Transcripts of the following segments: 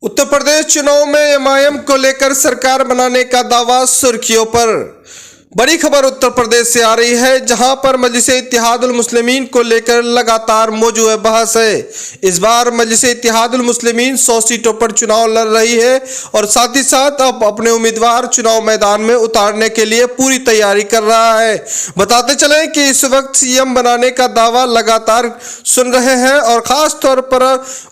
उत्तर प्रदेश चुनाव में एमआईएम को लेकर सरकार बनाने का दावा सुर्खियों पर। बड़ी खबर उत्तर प्रदेश से आ रही है, जहां पर मजलिस-ए-इत्तेहादुल मुस्लिमीन को लेकर लगातार मौजूद बहस है। इस बार मजलिस-ए-इत्तेहादुल मुस्लिमीन 100 सीटों पर चुनाव लड़ रही है और साथ ही साथ अब अपने उम्मीदवार चुनाव मैदान में उतारने के लिए पूरी तैयारी कर रहा है। बताते चले कि इस वक्त सीएम बनाने का दावा लगातार सुन रहे हैं और खास तौर पर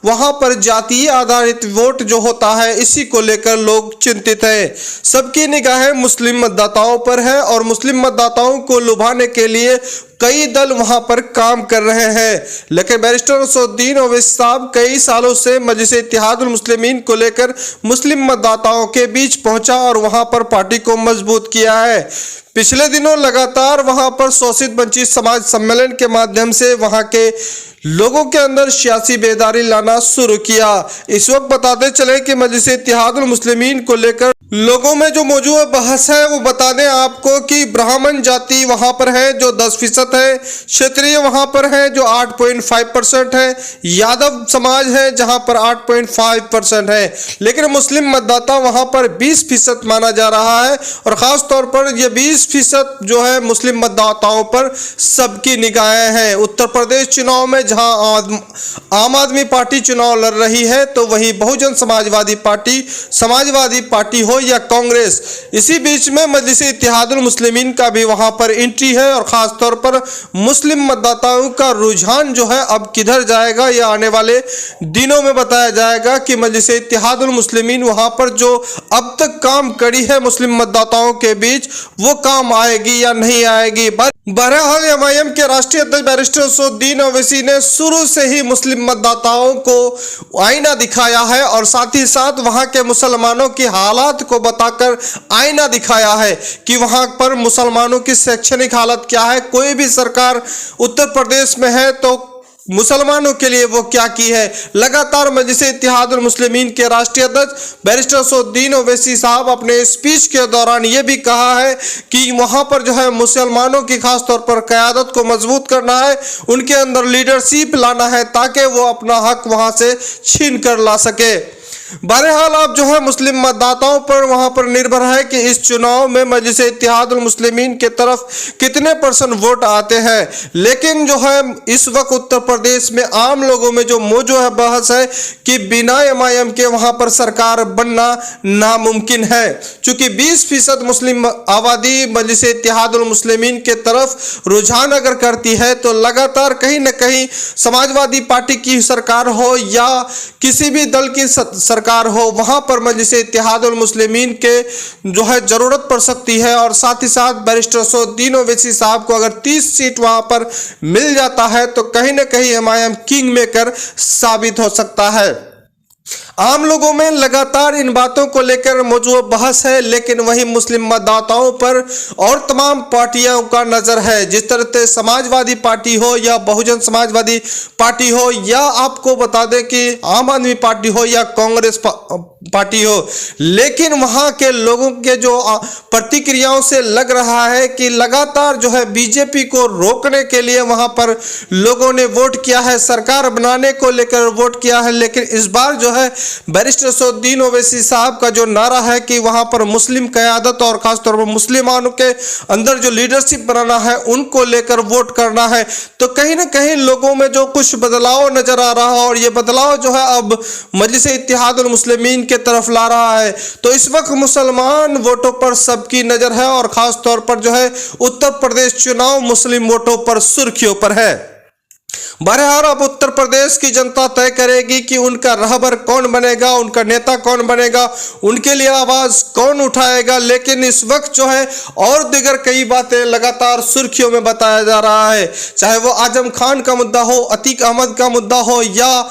वहां पर जातीय आधारित वोट जो होता है, इसी को लेकर लोग चिंतित हैं। सबकी निगाहें मुस्लिम मतदाताओं पर है और मुस्लिम मतदाताओं को लुभाने के लिए कई दल वहां पर काम कर रहे हैं। लेकिन बैरिस्टर असदुद्दीन ओवैसी साहब कई सालों से मजलिस-ए-इत्तेहादुल मुस्लिमीन को लेकर मुस्लिम मतदाताओं के बीच पहुंचा और वहां पर पार्टी को मजबूत किया है। पिछले दिनों लगातार वहां पर शोषित वंचित समाज सम्मेलन के माध्यम से वहां के लोगों के अंदर सियासी बेदारी लाना शुरू किया। इस वक्त बताते चले कि मजलिस-ए-इत्तेहादुल मुस्लिमीन को लेकर लोगों में जो मौजूद बहस है वो बता दें आपको कि ब्राह्मण जाति वहां पर है जो 10% है, क्षेत्रीय वहां पर है जो 8.5% है, यादव समाज है जहां पर 8.5% है, लेकिन मुस्लिम मतदाता वहां पर 20% माना जा रहा है और खास तौर पर यह 20% जो है मुस्लिम मतदाताओं पर सबकी निगाहें हैं। उत्तर प्रदेश चुनाव में जहां आम आदमी पार्टी चुनाव लड़ रही है तो वहीं बहुजन समाजवादी पार्टी हो या कांग्रेस, इसी बीच में मजलिस-ए-इत्तेहादुल मुस्लिमीन का भी वहां पर एंट्री है और खास तौर पर मुस्लिम मतदाताओं का रुझान जो है अब किधर जाएगा, यह आने वाले दिनों में बताया जाएगा कि मजलिस-ए-इत्तेहादुल मुस्लिमीन वहां पर जो अब तक काम करी है मुस्लिम मतदाताओं के बीच वो काम आएगी या नहीं आएगी। बहरहाल एमआईएम के राष्ट्रीय अध्यक्ष बैरिस्टर असदुद्दीन ओवैसी ने शुरू से ही मुस्लिम मतदाताओं को आईना दिखाया है और साथ ही साथ वहां के मुसलमानों की हालात को बताकर आईना दिखाया है कि वहां पर मुसलमानों की शैक्षणिक हालत क्या है। कोई भी सरकार उत्तर प्रदेश में है तो मुसलमानों के लिए वो क्या की है। लगातार मजलिस-ए-इत्तेहादुल मुस्लिमीन के राष्ट्रीय अध्यक्ष बैरिस्टर असदुद्दीन ओवैसी साहब अपने स्पीच के दौरान ये भी कहा है कि वहां पर जो है मुसलमानों की खास तौर पर क़यादत को मजबूत करना है, उनके अंदर लीडरशिप लाना है ताकि वो अपना हक वहां से छीन कर ला सके। बहरहाल अब जो है मुस्लिम मतदाताओं पर वहां पर निर्भर है कि इस चुनाव में मजलिस-ए-इत्तेहादुल मुस्लिमीन के तरफ कितने % वोट आते हैं। लेकिन जो है इस वक्त उत्तर प्रदेश में आम लोगों में जो मौजूद है बहस है कि बिना एमआईएम के वहां पर सरकार बनना नामुमकिन है, क्योंकि 20% मुस्लिम आबादी मजलिस-ए-इत्तेहादुल मुस्लिमीन के तरफ रुझान अगर करती है तो लगातार कहीं न कहीं समाजवादी पार्टी की सरकार हो या किसी भी दल की सरकार हो, वहां पर मजलिस-ए-इत्तेहादुल मुस्लिमीन के जो है जरूरत पड़ सकती है। और साथ ही साथ बैरिस्टर असदुद्दीन ओवैसी साहब को अगर 30 सीट वहां पर मिल जाता है तो कहीं ना कहीं एमआईएम किंग मेकर साबित हो सकता है। आम लोगों में लगातार इन बातों को लेकर मौजूद बहस है, लेकिन वही मुस्लिम मतदाताओं पर और तमाम पार्टियों का नजर है। जिस तरह से समाजवादी पार्टी हो या बहुजन समाजवादी पार्टी हो या आपको बता दें कि आम आदमी पार्टी हो या कांग्रेस पार्टी हो, लेकिन वहां के लोगों के जो प्रतिक्रियाओं से लग रहा है कि लगातार जो है बीजेपी को रोकने के लिए वहां पर लोगों ने वोट किया है, सरकार बनाने को लेकर वोट किया है। लेकिन इस बार जो है बैरिस्टर असदुद्दीन ओवैसी साहब का जो नारा है कि वहां पर मुस्लिम क़यादत और खासतौर पर मुसलमानों के अंदर जो लीडरशिप बनाना है उनको लेकर वोट करना है, तो कहीं ना कहीं लोगों में जो कुछ बदलाव नजर आ रहा है और ये बदलाव जो है अब मजलिस-ए-इत्तेहादुल मुस्लिमीन के तरफ ला रहा है। तो इस वक्त मुसलमान वोटों पर सबकी नजर है और खास तौर पर जो है उत्तर प्रदेश चुनाव मुस्लिम वोटों पर सुर्खियों पर है। बहरहाल अब उत्तर प्रदेश की जनता तय करेगी कि उनका रहबर कौन बनेगा, उनका नेता कौन बनेगा, उनके लिए आवाज कौन उठाएगा। लेकिन इस वक्त जो है और दिगर कई बातें लगातार सुर्खियों में बताया जा रहा है, चाहे वो आजम खान का मुद्दा हो, अतीक अहमद का मुद्दा हो या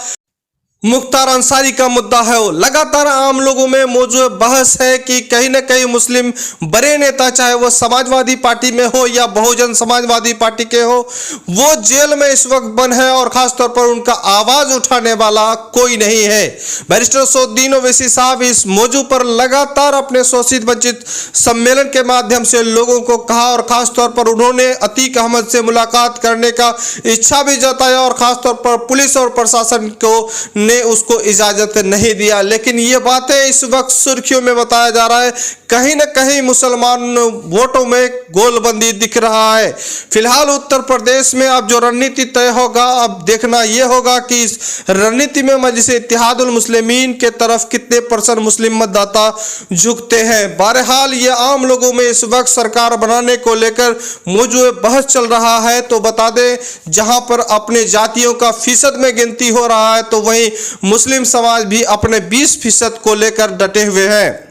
मुख्तार अंसारी का मुद्दा है। लगातार आम लोगों में मौजूद बहस है कि कहीं ना कहीं मुस्लिम बड़े नेता, चाहे वो समाजवादी पार्टी में हो या बहुजन समाजवादी पार्टी के हो, वो जेल में इस वक्त बंद है और खासतौर पर उनका आवाज उठाने वाला कोई नहीं है। बैरिस्टर असदुद्दीन ओवैसी साहब इस मौजू पर लगातार अपने शोषित वंचित सम्मेलन के माध्यम से लोगों को कहा और खासतौर पर उन्होंने अतीक अहमद से मुलाकात करने का इच्छा भी जताया और खासतौर पर पुलिस और प्रशासन को ने उसको इजाजत नहीं दिया। लेकिन ये बातें इस वक्त सुर्खियों में बताया जा रहा है, कहीं ना कहीं मुसलमान वोटों में गोलबंदी दिख रहा है। फिलहाल उत्तर प्रदेश में अब जो रणनीति तय होगा, अब देखना यह होगा कि इस रणनीति में मजलिस इत्तेहादुल मुस्लिमीन के तरफ कितने % मुस्लिम मतदाता झुकते हैं। बहरहाल ये आम लोगों में इस वक्त सरकार बनाने को लेकर मौजूद बहस चल रहा है। तो बता दें, जहां पर अपने जातियों का फीसद में गिनती हो रहा है, तो वहीं मुस्लिम समाज भी अपने 20% को लेकर डटे हुए हैं।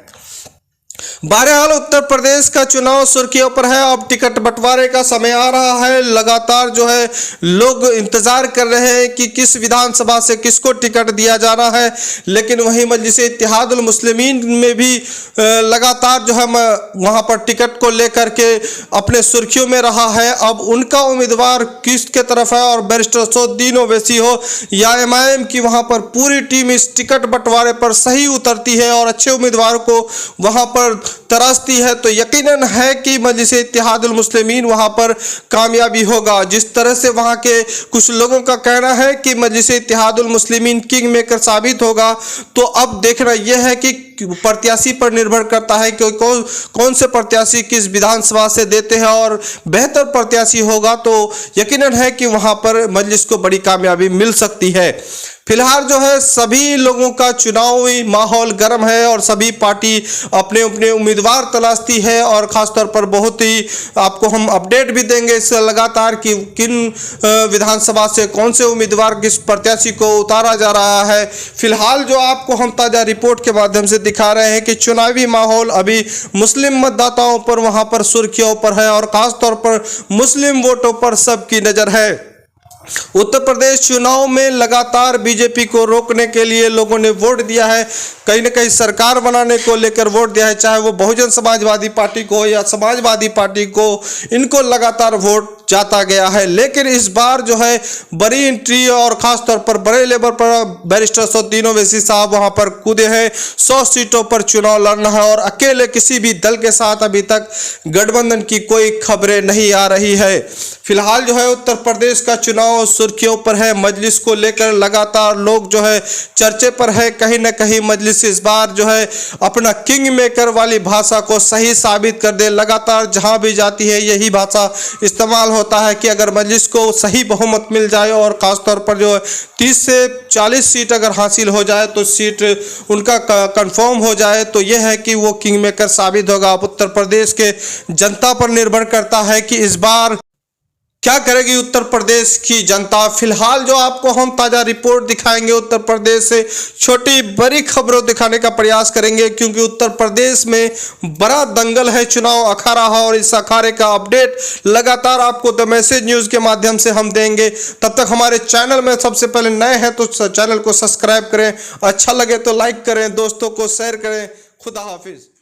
बहरहाल उत्तर प्रदेश का चुनाव सुर्खियों पर है। अब टिकट बंटवारे का समय आ रहा है। लगातार जो है लोग इंतजार कर रहे हैं कि किस विधानसभा से किसको टिकट दिया जाना है। लेकिन वहीं मजलिस इत्तेहादुल मुस्लिमीन में भी लगातार जो है वहां पर टिकट को लेकर के अपने सुर्खियों में रहा है। अब उनका उम्मीदवार किसके तरफ है, और बैरिस्टर असदुद्दीन ओवैसी हो या एमआईएम की वहां पर पूरी टीम इस टिकट बंटवारे पर सही उतरती है और अच्छे उम्मीदवार को वहां पर तराशती है, तो यकीनन है कि मजलिस इत्तेहादुल मुस्लिमीन वहां पर कामयाबी होगा। जिस तरह से वहां के कुछ लोगों का कहना है कि मजलिस इत्तेहादुल मुस्लिमीन किंग मेकर साबित होगा, तो अब देखना यह है कि प्रत्याशी पर निर्भर करता है कि कौन से प्रत्याशी किस विधानसभा से देते हैं, और बेहतर प्रत्याशी होगा तो यकीनन है कि वहां पर मजलिस को बड़ी कामयाबी मिल सकती है। फिलहाल जो है सभी लोगों का चुनावी माहौल गर्म है और सभी पार्टी अपने अपने उम्मीदवार तलाशती है, और खासतौर पर बहुत ही आपको हम अपडेट भी देंगे इससे लगातार कि किन विधानसभा से कौन से उम्मीदवार किस प्रत्याशी को उतारा जा रहा है। फिलहाल जो आपको हम ताज़ा रिपोर्ट के माध्यम से दिखा रहे हैं कि चुनावी माहौल अभी मुस्लिम मतदाताओं पर वहां पर सुर्खियों पर है, और खासतौर पर मुस्लिम वोटों पर सबकी नज़र है। उत्तर प्रदेश चुनाव में लगातार बीजेपी को रोकने के लिए लोगों ने वोट दिया है, कहीं ना कहीं सरकार बनाने को लेकर वोट दिया है, चाहे वो बहुजन समाजवादी पार्टी को या समाजवादी पार्टी को, इनको लगातार वोट जाता गया है। लेकिन इस बार जो है बड़ी एंट्री और खासतौर पर बड़े लेवल पर बैरिस्टर असदुद्दीन ओवैसी साहब वहां पर कूदे हैं। 100 सीटों पर चुनाव लड़ना है, और अकेले किसी भी दल के साथ अभी तक गठबंधन की कोई खबरें नहीं आ रही है। फिलहाल जो है उत्तर प्रदेश का चुनाव सुर्खियों पर है। मजलिस को लेकर लगातार लोग जो है चर्चे पर है। कहीं ना कहीं मजलिस इस बार जो है अपना किंग मेकर वाली भाषा को सही साबित कर दे। लगातार जहां भी जाती है यही भाषा इस्तेमाल होता है कि अगर मजलिस को सही बहुमत मिल जाए, और खासतौर पर जो 30 से 40 सीट अगर हासिल हो जाए, तो सीट उनका कंफर्म हो जाए, तो यह है कि वो किंग मेकर साबित होगा। अब उत्तर प्रदेश के जनता पर निर्भर करता है कि इस बार क्या करेगी उत्तर प्रदेश की जनता। फिलहाल जो आपको हम ताज़ा रिपोर्ट दिखाएंगे उत्तर प्रदेश से, छोटी बड़ी खबरों दिखाने का प्रयास करेंगे, क्योंकि उत्तर प्रदेश में बड़ा दंगल है, चुनाव अखाड़ा है, और इस अखाड़े का अपडेट लगातार आपको द मैसेज न्यूज़ के माध्यम से हम देंगे। तब तक हमारे चैनल में सबसे पहले नए हैं तो चैनल को सब्सक्राइब करें, अच्छा लगे तो लाइक करें, दोस्तों को शेयर करें। खुदा हाफिज।